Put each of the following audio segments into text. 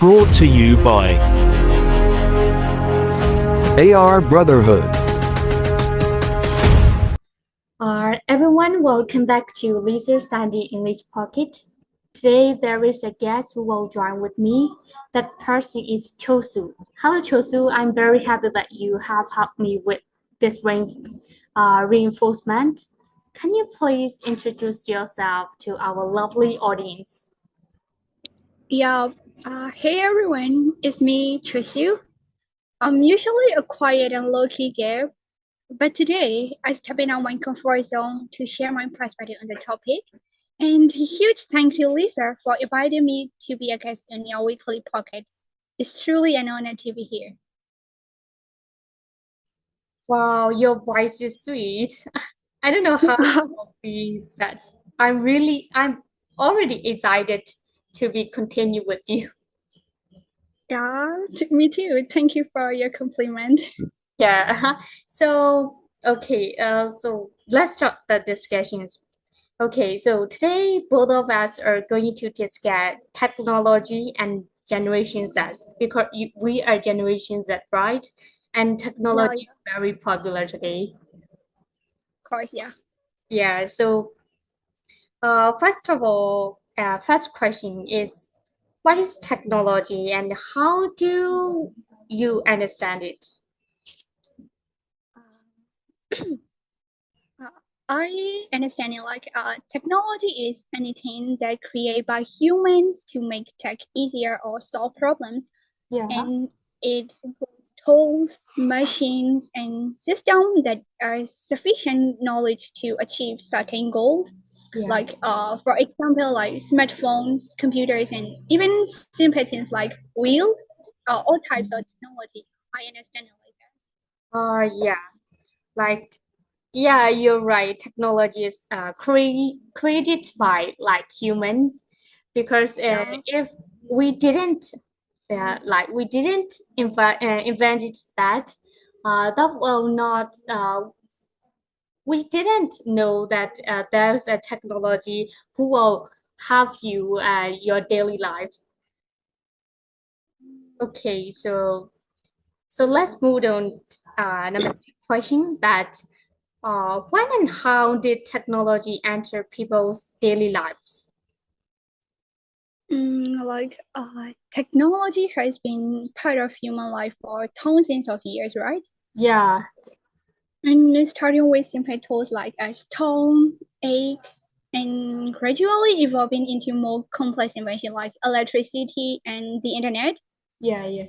Brought to you by AR Brotherhood. Everyone, welcome back to Lisa Sandy English Pocket. Today there is a guest who will join with me. That person is Chosu. Hello Chosu, I'm very happy that you have helped me with this reinforcement. Can you please introduce yourself to our lovely audience? Yeah, hey everyone, it's me, Trisu. I'm usually a quiet and low-key girl, but today I stepped out my comfort zone to share my perspective on the topic. And a huge thank you, Lisa, for inviting me to be a guest in your weekly pockets. It's truly an honor to be here. Wow, your voice is sweet. I don't know how it will be that. I'm already excited to be continue with you. Yeah, me too. Thank you for your compliment. Yeah. So okay. So let's start the discussions. Okay. So today both of us are going to discuss technology and Generation Z because we are Generation Z, right? And technology is very popular today. Of course, yeah. Yeah. So first of all, first question is, what is technology and how do you understand it? I understand it like technology is anything that created by humans to make tech easier or solve problems. Yeah. And it includes tools, machines, and systems that are sufficient knowledge to achieve certain goals. Yeah. Like, for example, like smartphones, computers, and even simple things like wheels, all types of technology. I understand it like that. Yeah, like, yeah, you're right. Technology is created by like humans because if we didn't we didn't invented that, that will not we didn't know that there's a technology who will have you your daily life. Okay, so let's move on. Number two question that when and how did technology enter people's daily lives? Technology has been part of human life for thousands of years, right? Yeah. And starting with simple tools like a stone, eggs, and gradually evolving into more complex inventions like electricity and the internet. Yeah.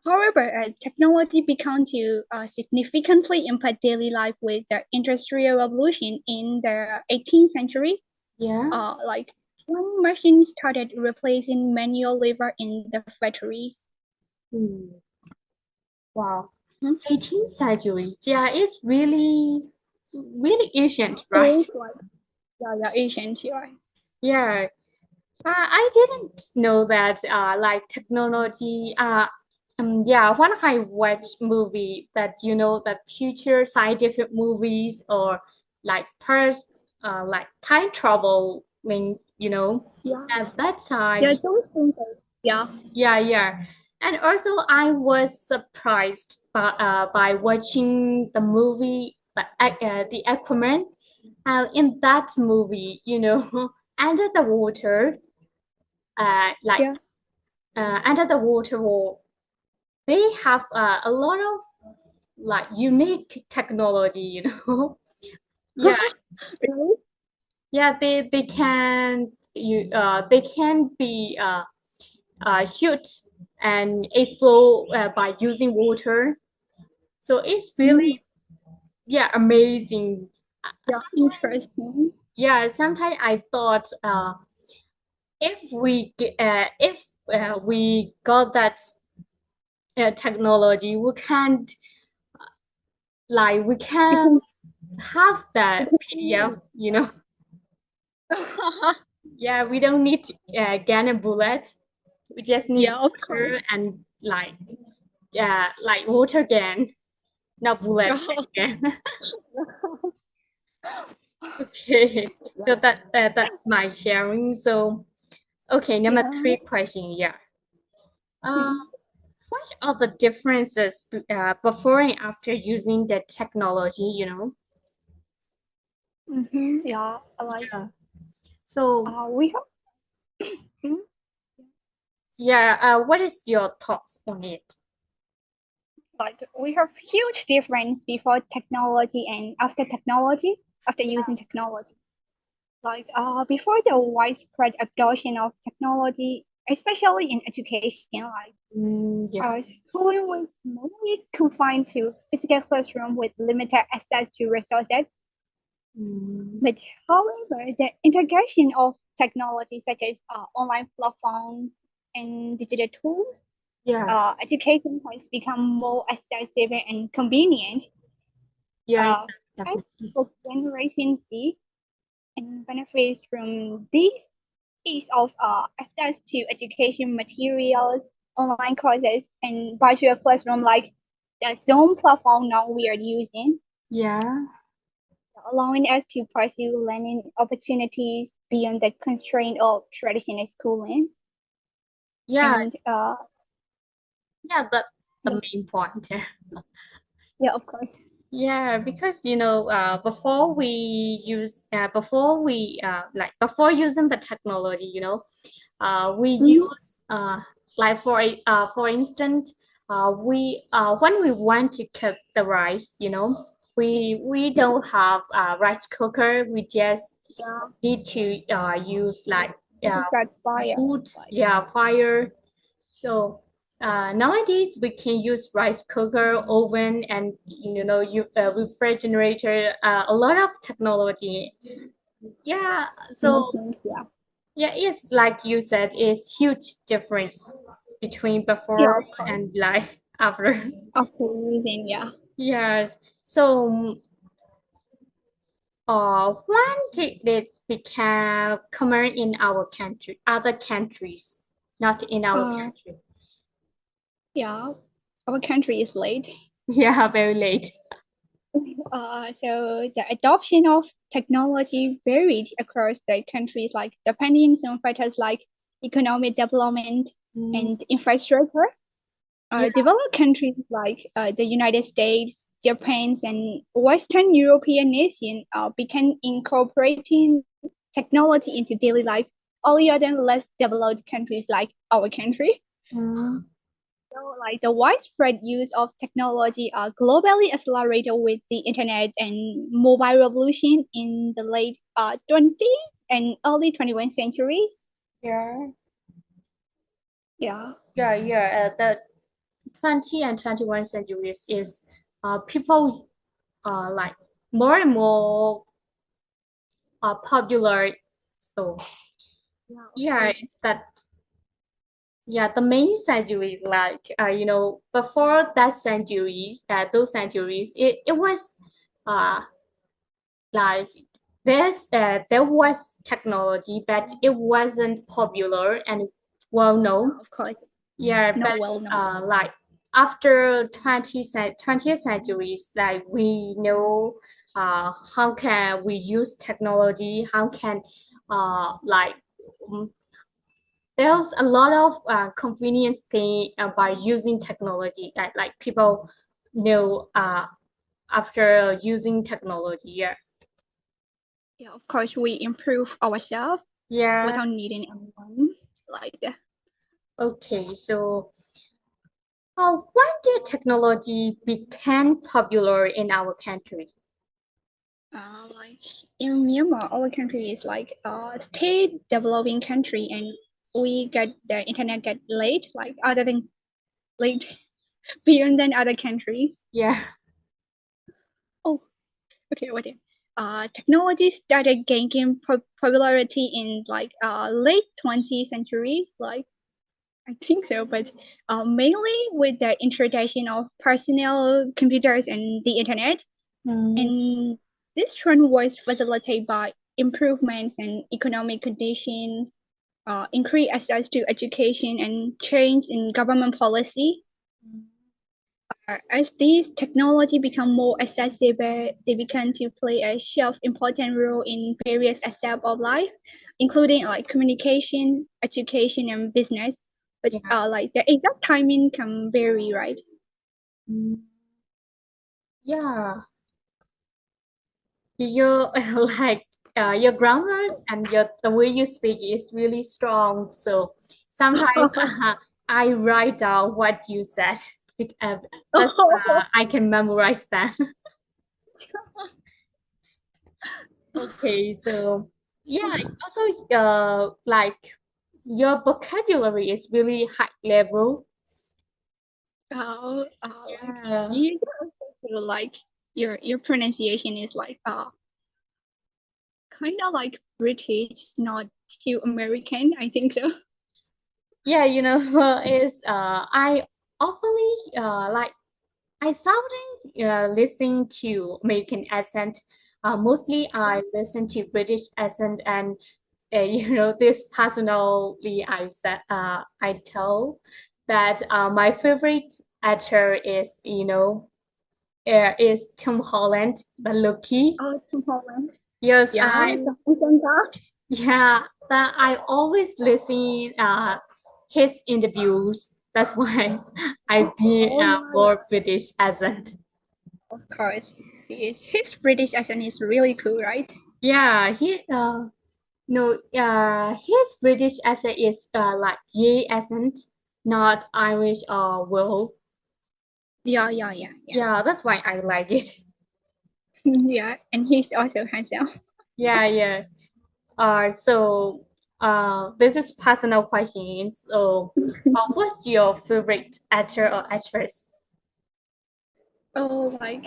However, technology began to significantly impact daily life with the Industrial Revolution in the 18th century. Yeah. Like when machines started replacing manual labor in the factories. Wow. 18th century. Yeah, it's really ancient, right? Yeah, ancient, right? Yeah. I didn't know that like technology yeah, when I watch movie that that future scientific movies or like past like time traveling, at that time. Yeah, those things yeah. Yeah. And also I was surprised by watching the movie the Aquaman. In that movie, under the water, like Yeah. under the water world, they have a lot of like unique technology. Yeah, Really? yeah, they can be shoot and explode by using water. So it's really amazing. Yeah, interesting. Yeah, sometimes I thought if we got that technology, we can have that PDF. Yeah, we don't need gun and bullet. We just need Yeah, of water course. and like water gun, not bullet gun. Okay, so that's my sharing. So okay, number three question. Yeah, Uh, what are the differences before and after using the technology, you know? Yeah, Yeah. So, we have mm, yeah, what is your thoughts on it? we have huge difference before technology and after technology, after using technology. Before the widespread adoption of technology, especially in education, Yeah. schooling was mainly confined to physical classroom with limited access to resources. Mm, But however, the integration of technology such as online platforms and digital tools, yeah. education has become more accessible and convenient. Yeah. As Definitely. for Generation Z and benefits from this ease of access to education materials, online courses, and virtual classroom like the Zoom platform now we are using, Yeah. allowing us to pursue learning opportunities beyond the constraint of traditional schooling. Yeah. And Yeah. That's the yeah, main point. yeah, of course. Yeah, because before before we before using the technology, we Mhm. use like for instance, we when we want to cook the rice, we don't have a rice cooker. We just Yeah, need to use like it is that fire. wood, Like, yeah, fire. So nowadays we can use rice cooker, oven, and refrigerator. A lot of technology. Yeah. So machines, yeah. yeah, it's like you said, it's huge difference between Yeah, before of course. and like after. After using, yeah. Yes. So when did it become common in our country, other countries, not in our Uh, country? yeah. Our country is late. Yeah, very late. So the adoption of technology varied across the countries, like depending on factors like economic development Mm, and infrastructure. yeah. Developed countries like the United States, Japan, and Western European nations began incorporating technology into daily life earlier than less developed countries like our country. Mm. So, the widespread use of technology globally accelerated with the internet and mobile revolution in the late 20th and early 21st centuries. Yeah. Yeah. The 20 and 21 centuries is people like more and more popular. So Yeah, of yeah, course. it's that yeah, the main century, before that centuries, those centuries, it was uh like there was technology, but it wasn't popular and well known. Yeah, of course. Yeah, Not but well known. like after 20th centuries, like we know how can we use technology, how can um, there's a lot of convenience thing by using technology that like people know after using technology. Yeah. Yeah, of course, we improve ourselves Yeah. without needing anyone like that. Okay. So, when did technology become popular in our country? Like in Myanmar, our country is like a state developing country, and we get the internet get late, like other than late beyond than other countries. Yeah. Oh, okay, what? Technology started gaining popularity in late 20th centuries, like I think so, but mainly with the introduction of personal computers and the internet. Mm, And this trend was facilitated by improvements in economic conditions, increased access to education, and change in government policy. As these technology become more accessible, they began to play a important role in various aspects of life, including like communication, education, and business. but Yeah. like the exact timing can vary, right? Mm, yeah. You like your grammars and the way you speak is really strong. So sometimes I write down what you said. That's I can memorize that. Okay, so yeah, also like your vocabulary is really high level. Like Yeah. you also feel like your pronunciation is like kind of like British, not too American. I think so. Yeah, is I oftenly like I seldom listen to American accent. Mostly I listen to British accent, and this personally I tell that my favorite actor is is Tom Holland, the Loki. Oh, Tom Holland. Yes, Yeah, the handsome guy. yeah, that I always listen his interviews. That's why I be Oh yeah, more British accent. of course. His British accent is really cool, right? Yeah, he no his British accent is like ye accent, not Irish or Will. Yeah. Yeah, that's why I like it. Yeah, and he's also handsome. Yeah, yeah. So this is personal question. So, what's your favorite actor or actress? Oh, like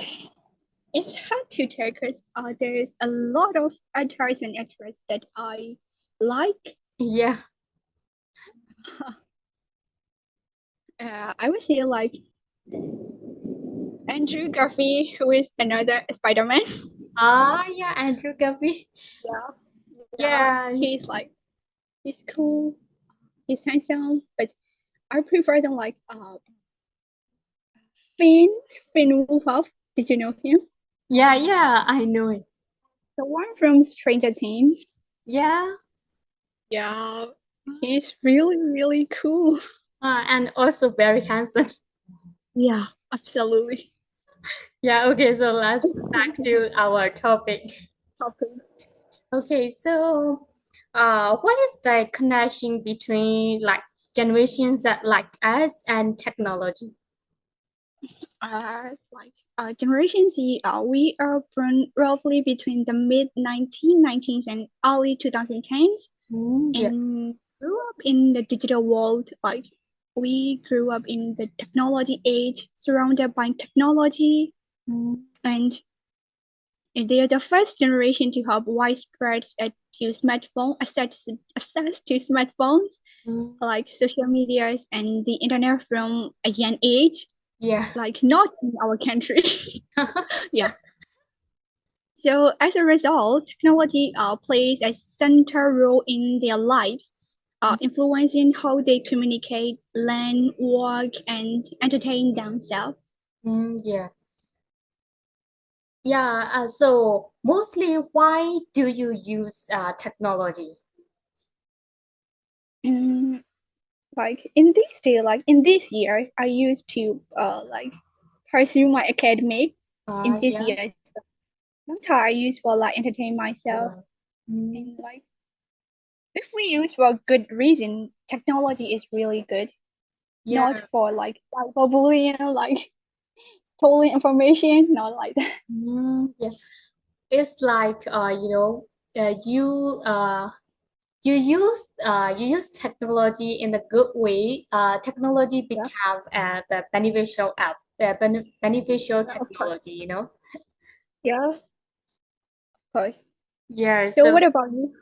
it's hard to tell because there's a lot of actors and actresses that I like. Yeah. I would say like Andrew Garfield, who is another Spider-Man. Yeah, Andrew Garfield. Yeah, yeah, Yeah, he's cool, he's handsome, but I prefer them like Finn Finn Wolfhard. Did you know him? yeah, I know it. The one from Stranger Things. Yeah, Yeah, he's really cool. and also very handsome. Yeah, absolutely. Yeah, okay, so let's back to our topic. Topic. Okay, so what is the connection between like generations that like us and technology? Generation Z, we are born roughly between the mid 1990s and early 2010s Yeah. and grew up in the digital world. Like we grew up in the technology age, surrounded by technology, Mm, and they are the first generation to have widespread access to smartphones, mm, like social medias and the internet from a young age. yeah. Like not in our country. Yeah. So as a result, technology plays a central role in their lives, influencing how they communicate, learn, work, and entertain themselves. Yeah. Yeah, so mostly why do you use technology? Mm, like in this day, like in this year, I used to like pursue my academic in this Yeah. year. Sometimes I use for like entertain myself Mm, and like if we use for a good reason, technology is really good. Not yeah. for like cyberbullying, like stolen information, not like that. Yeah. It's like you you use technology in a good way. Technology Yeah, become the beneficial app, the beneficial yeah, of course. technology. Yeah, of course. Yeah. So So what about you?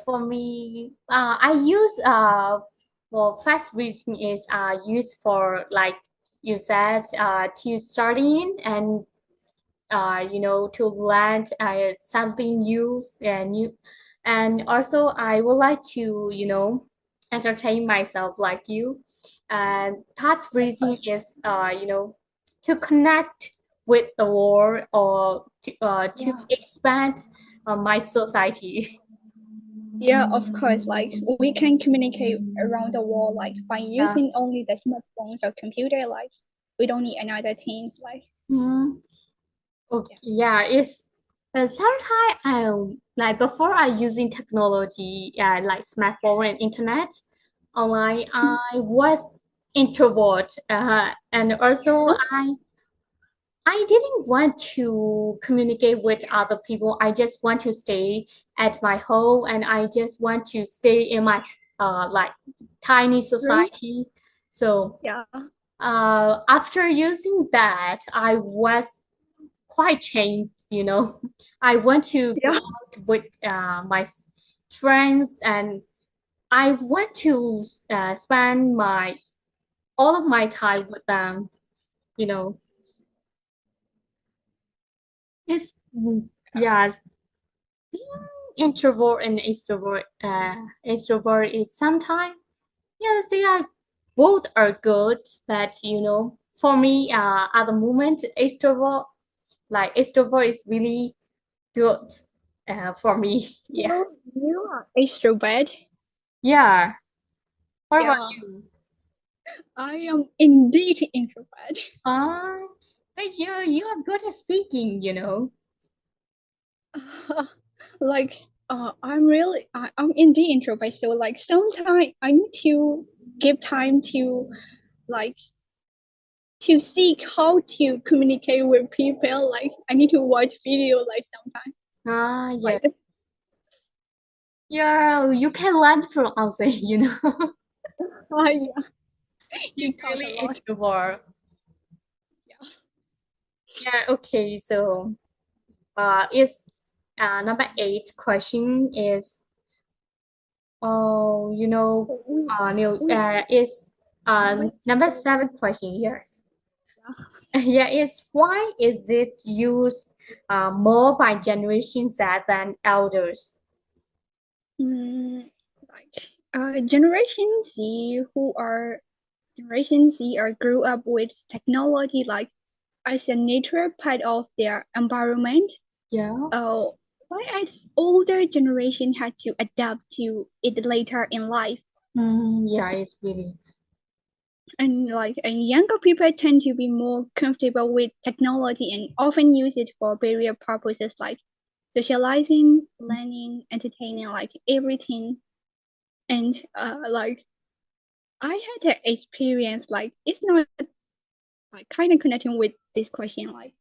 for me, I use for fast reading is used for like you said to studying and to learn something new and new, and also I would like to entertain myself like you. And third Of reason course. is to connect with the world or to Yeah, expand my society. Yeah, of course. Like we can communicate around the world, like by Yeah. using only the smartphones or computer. Like we don't need another things. Like Mm. Okay, yeah, it's sometimes I like before I using technology, like smartphone and internet online, I was introvert, and also I didn't want to communicate with other people. I just want to stay at my home, and I just want to stay in my like tiny room. society. So Yeah. after using that, I was quite changed, I want to go Yeah. out with my friends, and I want to spend my all of my time with them, you know. It's yeah, being introvert and extrovert is sometimes, yeah, they are both are good, but for me, at the moment, extrovert is really good for me. Yeah. You are extrovert. Yeah. What about Yeah. you? I am indeed introvert. Uh, but you are good at speaking. Like I'm indeed introvert. So like sometimes I need to give time to like to seek how to communicate with people. Like I need to watch video like sometimes. Yeah. Like Yeah, you can learn from outside. yeah, you He's talk a really lot. extrovert. Yeah. Yeah, okay, so is number 8 question is oh Neil, We is number number 7. 7 question, yes. Yeah, is why is it used more by generations than elders? Mm, like Generation Z Generation Z are grew up with technology like as a natural part of their environment. Yeah. Uh, Whereas older generation had to adapt to it later in life. Yeah, it's really. And younger people tend to be more comfortable with technology and often use it for various purposes like socializing, learning, entertaining, like everything. And like I had an experience like it's not like kind of connecting with this question like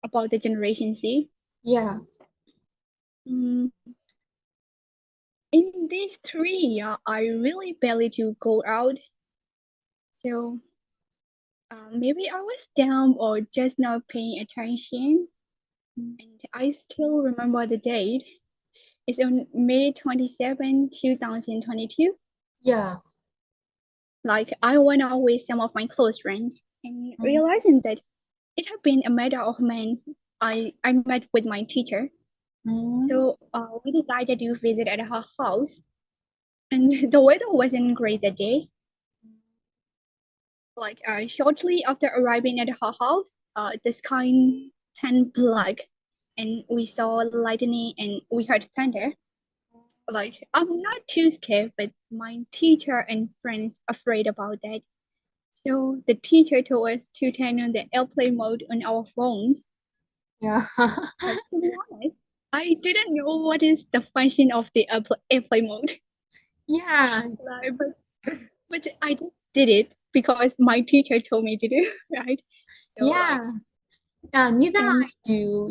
about the Generation Z. Yeah. Mm, in these 3 years, I really barely to go out. So maybe I was dumb or just not paying attention. And I still remember the date. It's on May 27, 2022. Yeah. Like I went out with some of my close friends and realizing that it had been a matter of months, I met with my teacher. Mm. So we decided to visit at her house. And the weather wasn't great that day. Like shortly after arriving at her house, the sky turned black and we saw lightning and we heard thunder. Like I'm not too scared, but my teacher and friends afraid about that. So the teacher told us to turn on the airplane mode on our phones. Yeah. But to be honest, I didn't know what is the function of the airplane mode. Yeah. Like, but I just did it because my teacher told me to do, right? So like, Yeah. Neither I and do.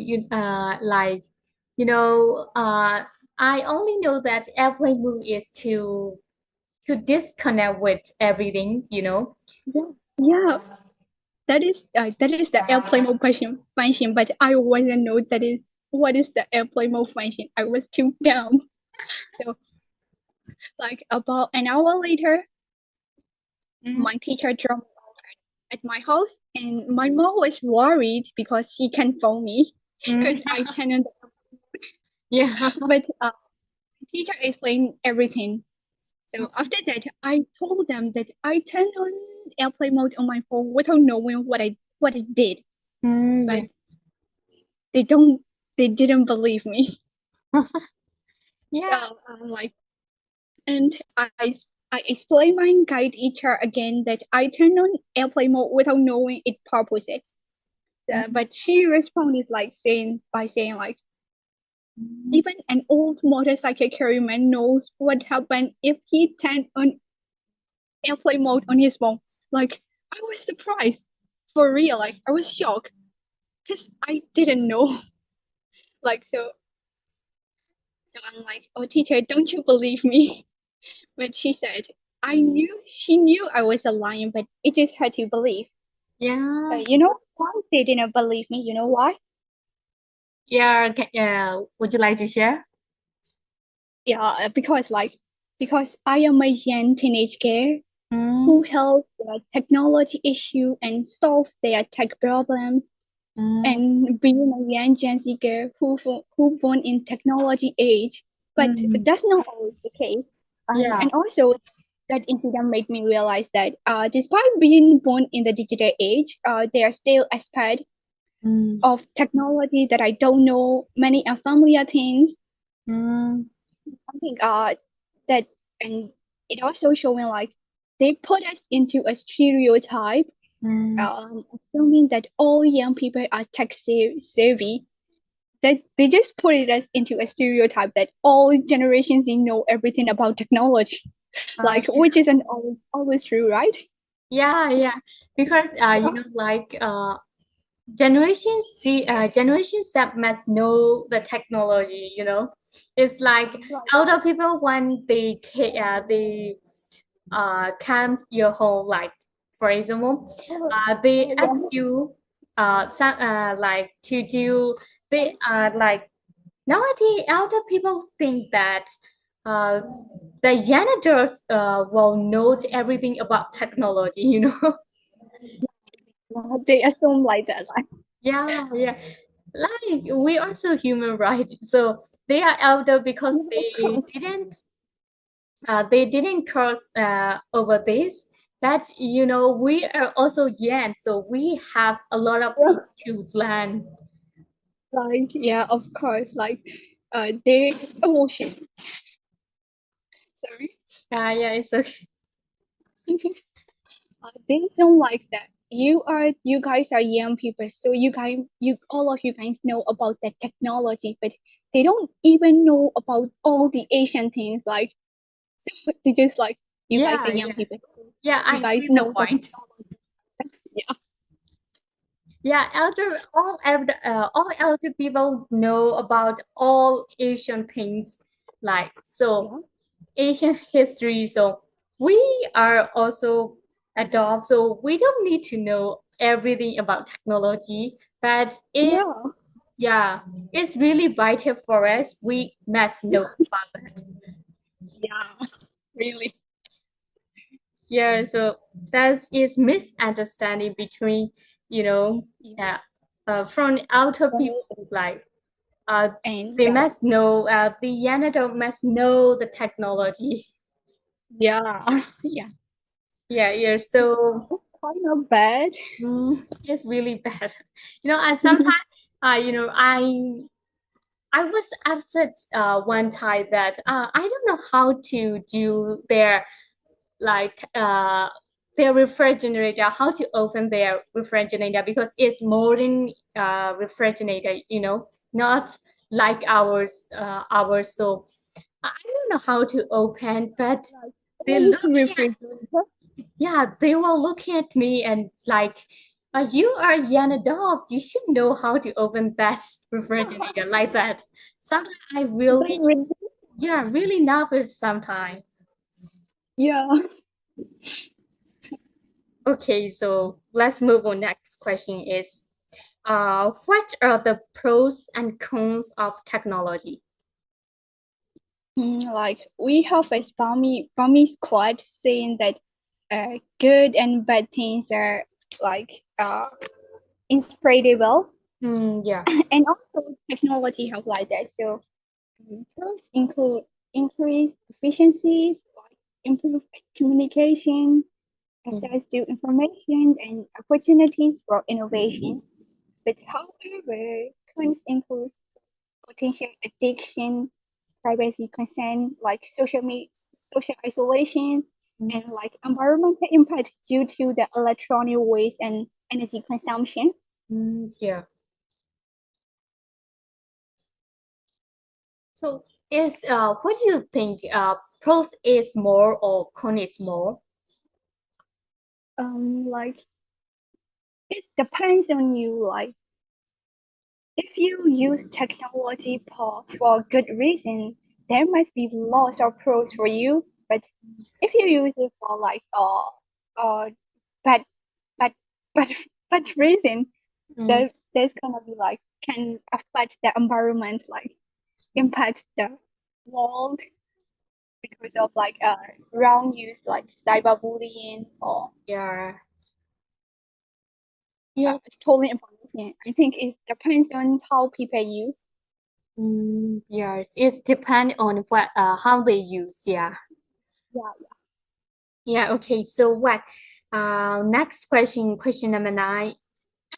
I only know that airplane mode is to disconnect with everything. yeah, that is the airplane mode function. But I wasn't know that is what is the airplane mode function. I was too dumb. So like about an hour later, my teacher dropped me off at my house, and my mom was worried because she can't phone me because I turned on the. Yeah. But teacher explained everything. So after that, I told them that I turned on airplane mode on my phone without knowing what I did. Yeah. But they didn't believe me. Yeah. Like, and I explain my guide teacher again that I turned on airplane mode without knowing its purposes. But she responded like saying like even an old motorcycle carryman knows what happened if he turned on airplane mode on his phone. Like I was surprised for real. Like I was shocked because I didn't know. Like so I'm like, oh teacher, don't you believe me? But she said, she knew I was a lion, but it just had to believe. Yeah. You know why they didn't believe me? You know why? Yeah. Would you like to share? Yeah, because I am a young teenage girl who helped their technology issue and solve their tech problems. And being a young Gen Z girl who born in technology age, but that's not always the case. Yeah. And also that incident made me realize that despite being born in the digital age, there are still aspects of technology that I don't know, many unfamiliar things. I think that and it also showing like they put us into a stereotype, assuming that all young people are tech savvy. That they just put us into a stereotype that all generations know everything about technology, like which isn't always true, right? Yeah. Because like Generation Z, Generation Z must know the technology. It's like older people when they come your home, like for example, they ask you some like to do they like nowadays elder people think that uh the young adults will know everything about technology. They assume like that, like Yeah. Like we are so human, right? So they are elder because they didn't cross over this. But we are also young, so we have a lot of things to learn. yeah, of course, like they emotion. Sorry. Yeah, it's okay. They don't like that. You guys are young people, so you all of you guys know about the technology, but they don't even know about all the Asian things. Like they just like you guys are Yeah, young yeah, people. yeah. You I guys see the know the point. yeah. Yeah, all elder people know about all Asian things, like so. Yeah. Asian history. So we are also adult, so we don't need to know everything about technology. But Yeah. it's really vital for us. We must know about that. Yeah. Really. Yeah, so that is misunderstanding between, you know, Yeah. uh, from outer people, like And they must know, the young adult must know the technology. yeah. Yeah. Yeah. It's So kind of bad. It's really bad. I sometimes, I was upset one time that I don't know how to do their refrigerator, how to open their refrigerator because it's modern refrigerator, not like ours. So I don't know how to open, but they Old look refrigerator. yeah, they were looking at me and like, you are young adult. You should know how to open that refrigerator like that. Sometimes I They really, really, yeah, really nervous sometimes. yeah. Okay, so let's move on. Next question is, what are the pros and cons of technology? Like we have a Burmese quote saying that good and bad things are like inseparable, Yeah. and also technology help like that. So pros include increased efficiency, like improved communication, access to information, and opportunities for innovation. But however, cons include potential addiction, privacy concern, like social isolation, and like environmental impact due to the electronic waste and energy consumption. Yeah. So what do you think? Pros is more or con is more? Like it depends on you. Like if you use technology for good reason, there must be lots of pros for you. But if you use it for like bad bad bad bad reason, there's gonna be like can affect the environment, like impact the world because of like wrong use like cyberbullying or Yeah. it's totally important. I think it depends on how people use. Yes, it depends on what how they use. Yeah. Yeah. Yeah. Okay. So what? Next question number 9.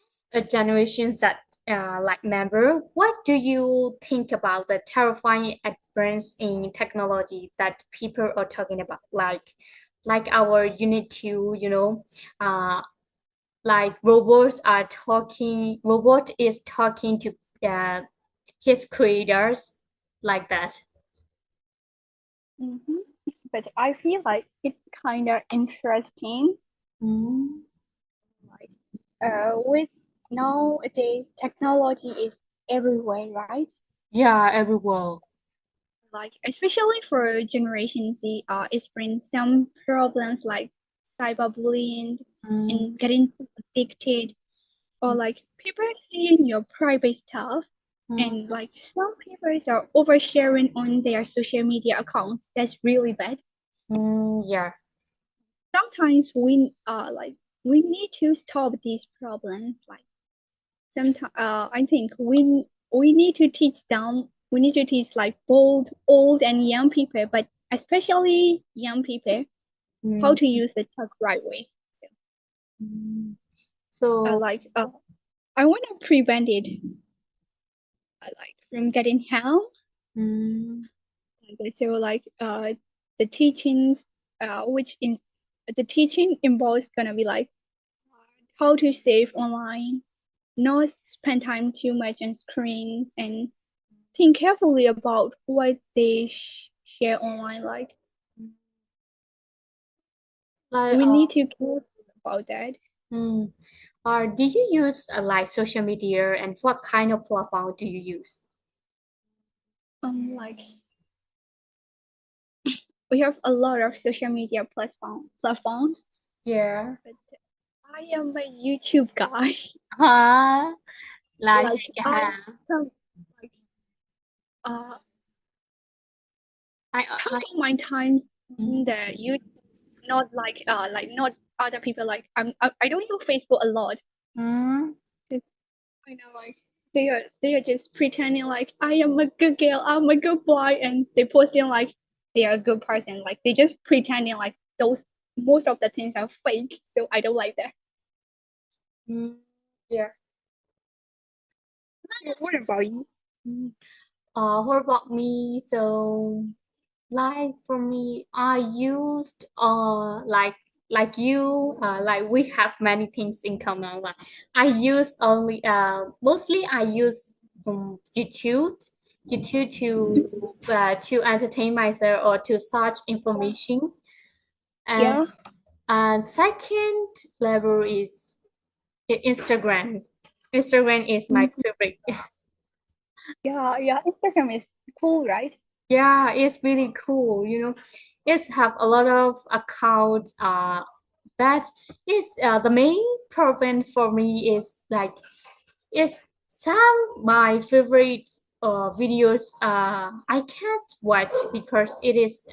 As a Generation Z like member, what do you think about the terrifying advance in technology that people are talking about? Like our Unit 2, like robot is talking to his creators like that. But I feel like it's kind of interesting. Like, with nowadays technology is everywhere, right? Yeah, everywhere. Like especially for Generation Z, it's brings some problems like cyberbullying and getting addicted, or like people seeing your private stuff, and like some people are oversharing on their social media accounts. That's really bad. Yeah. Sometimes we need to stop these problems. Like sometimes I think we need to teach them. We need to teach like both old and young people, but especially young people, how to use the tech right way. So So like I want to prevent it like from getting harm. So like the teachings which in the teaching involves gonna be like how to save online, not spend time too much on screens, and think carefully about what they share online. Like like we need to care about that. or do you use like social media and what kind of platform do you use? Like we have a lot of social media platforms, Yeah. but I am a YouTube guy. Huh? Like Like I some like I half of my times that you not like not other people, like I don't use Facebook a lot. mm, I know, like they are just pretending like I am a good girl, I'm a good boy, and they posting like they are a good person. Like they just pretending like those most of the things are fake. So I don't like that. yeah. What about you? What about me? So like for me, I used like you like we have many things in common. Like I use only mostly I use YouTube to entertain myself or to search information. And Yeah, second level is Instagram. Instagram is my favorite. yeah. Instagram is cool, right? Yeah, it's really cool. It's have a lot of accounts. That is the main problem for me is like it's some my favorite videos. I can't watch because it is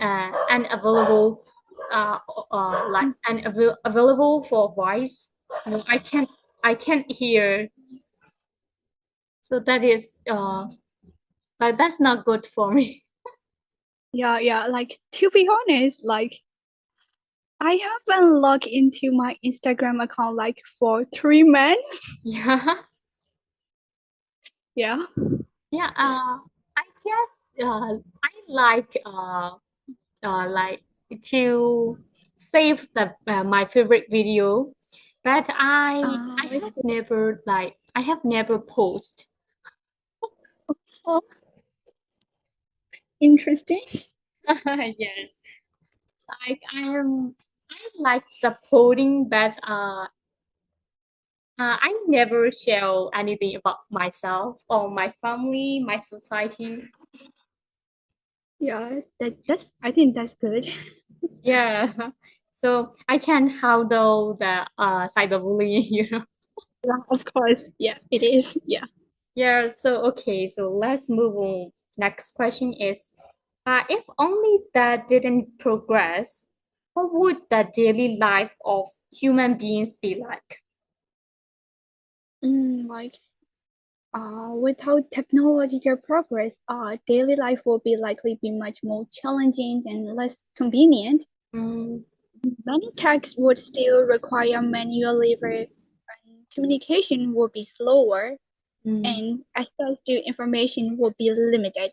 unavailable. Uh, like unavailable for voice. I can't hear. So that is like that's not good for me. Yeah. Like to be honest, like I haven't logged into my Instagram account like for 3 months. Yeah. Yeah. Yeah, I just I like to save the my favorite video, but It's I have never post. oh, interesting. Yes, like I like supporting, but I never share anything about myself or my family, my society. Yeah, that's I think that's good. Yeah, so I can handle the cyberbullying, you know. Yeah, of course. Yeah, it is. Yeah. Yeah, so okay, so let's move on. Next question is, if only that didn't progress, what would the daily life of human beings be like? Like without technological progress, daily life will be likely be much more challenging and less convenient. Mm, Many tasks would still require manual labor, and communication would be slower, mm, and access to information would be limited.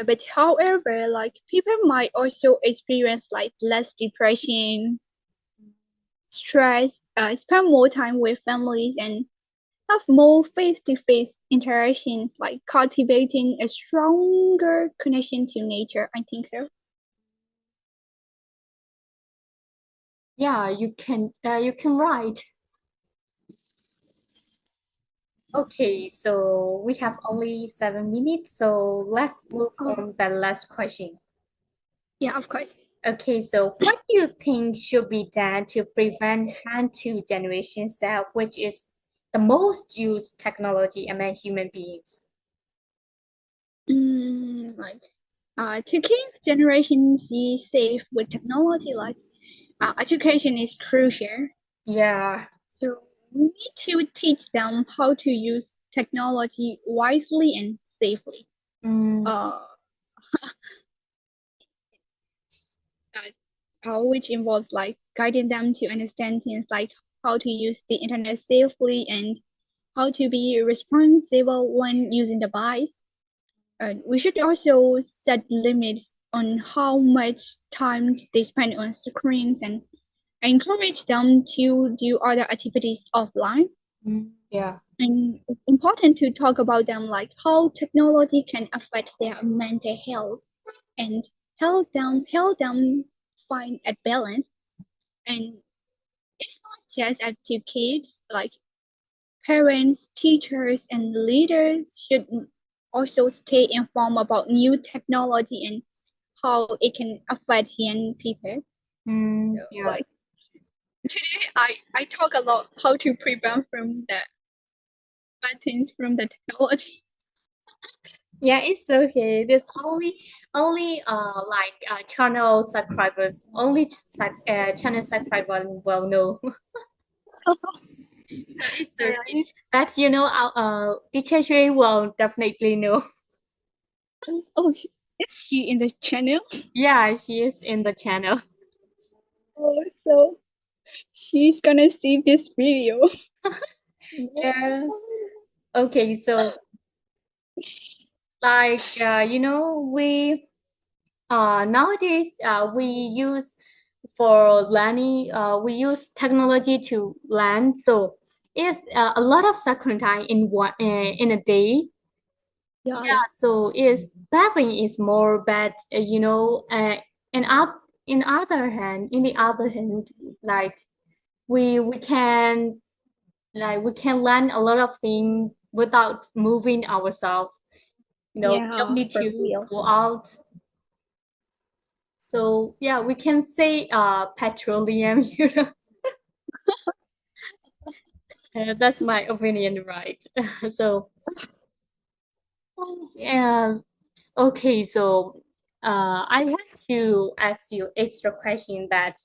But however, like people might also experience like less depression, stress, spend more time with families, and have more face-to-face interactions, like cultivating a stronger connection to nature. I think so. yeah, you can write. Okay, so we have only 7 minutes, so let's move Oh, on the last question. yeah, of course. Okay, so what do you think should be done to prevent hand to generation cell, which is the most used technology among human beings? Like to keep Generation Z safe with technology, like education is crucial. Yeah. So we need to teach them how to use technology wisely and safely. Mm, Uh, which involves like guiding them to understand things like how to use the internet safely and how to be responsible when using the device. We should also set limits on how much time they spend on screens and encourage them to do other activities offline. yeah. And it's important to talk about them like how technology can affect their mental health and help them find a balance. And it's not just up to kids, like parents, teachers, and leaders should also stay informed about new technology and how it can affect young people. Yeah. Like today, I talk a lot how to prevent from the bad things from the technology. Yeah, it's okay. There's only channel subscribers, channel subscribers will know. So it's okay. But you know, our teacher Shui will definitely know. Oh, is she in the channel? Yeah, she is in the channel. Oh, so she's gonna see this video. Yes. Okay, so you know, we nowadays we use for learning we use technology to learn. So it's a lot of screen time in a day. Yeah, Yeah, so is battling is more bad, you know, and up in the other hand, like we can we can learn a lot of things without moving ourselves. You know, we don't yeah, need for to real. go out. So yeah, we can say petroleum, you know. That's my opinion, right? So yeah, okay, so I want to ask you extra question that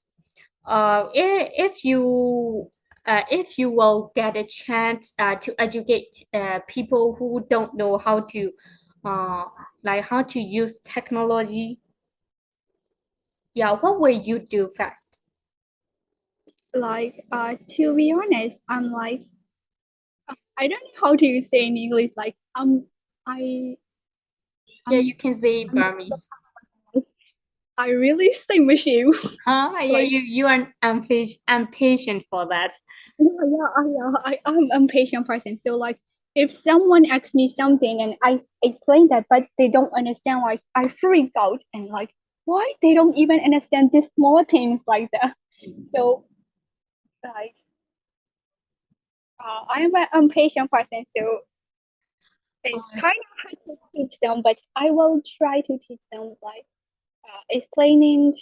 if you will get a chance to educate people who don't know how to uh, how to use technology, yeah, what will you do first? Like, to be honest, I'm like, I don't know how to say in English. Like, I Yeah, you can say Burmese. I really same with you. Huh? Yeah, Like, you are impatient for that. I'm impatient person. So like, if someone asks me something and I explain that, but they don't understand, like I freak out and like, why they don't even understand these small things like that. So like, I'm an impatient person. So it's kind of hard to teach them, but I will try to teach them like explaining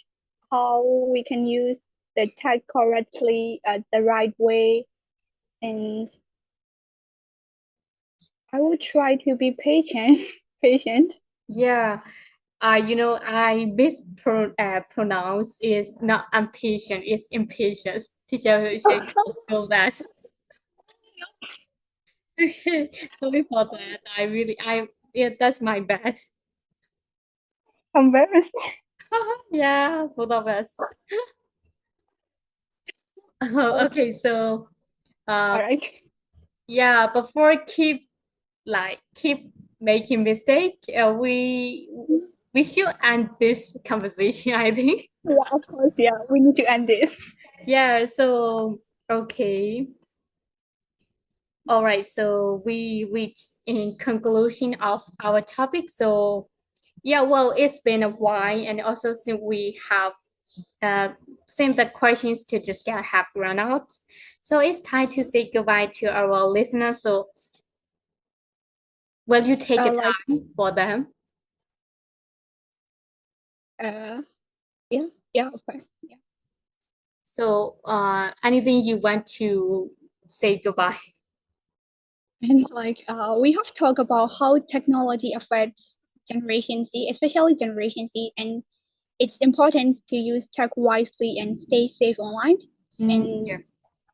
how we can use the tag correctly, the right way, and I will try to be patient. Patient. Yeah. I mispronounce is not impatient, it's impatience. Teacher should know that. Okay, sorry for that. Yeah, that's my bad. Embarrassing. Yeah, both of us. Okay, so All uh, right. yeah, before keep making mistake, we should end this conversation, I think. Yeah, of course. Yeah, we need to end this. Yeah, so okay. All right, so we reached in conclusion of our topic. So yeah, well, it's been a while, and also since we have since the questions to discuss have run out, so it's time to say goodbye to our listeners. So will you take a Like, time for them? uh, yeah, yeah, of course. Yeah. So anything you want to say goodbye? And like, we have talked about how technology affects Generation Z, especially Generation Z, and it's important to use tech wisely and stay safe online. Yeah. And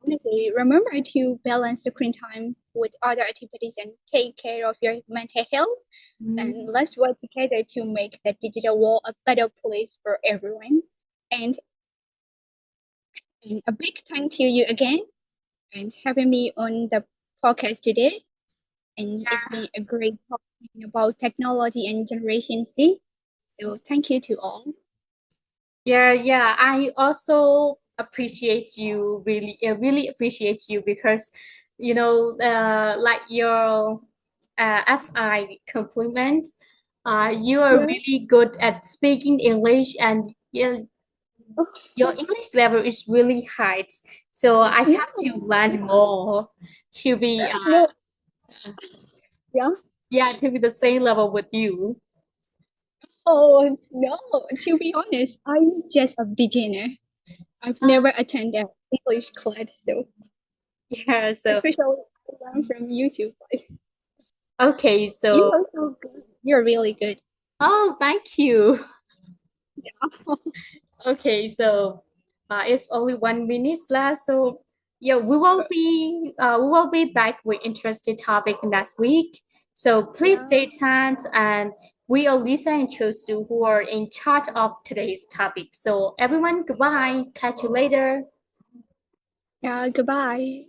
honestly, remember to balance screen time with other activities and take care of your mental health. And let's work together to make the digital world a better place for everyone. And, and a big thank to you again and having me on the podcast today. And it's been a great talking about technology and Generation Z. So thank you to all. Yeah. I also appreciate you really appreciate you because like your as I compliment, you are Yeah. really good at speaking English and your English level is really high. So I Yeah. have to learn more to be No. Yeah. yeah, to be the same level with you. Oh no. To be honest, I'm just a beginner. I've never attended English class, so Yeah, so especially I learn from YouTube. Like, okay, you so are so good. You're really good. oh, thank you. Yeah. Okay, so it's only 1 minute left. So yeah, we will be back with interesting topic next week. So please Yeah. stay tuned, and we are Lisa and Chosu who are in charge of today's topic. So everyone, goodbye. Catch you later. Yeah. Goodbye.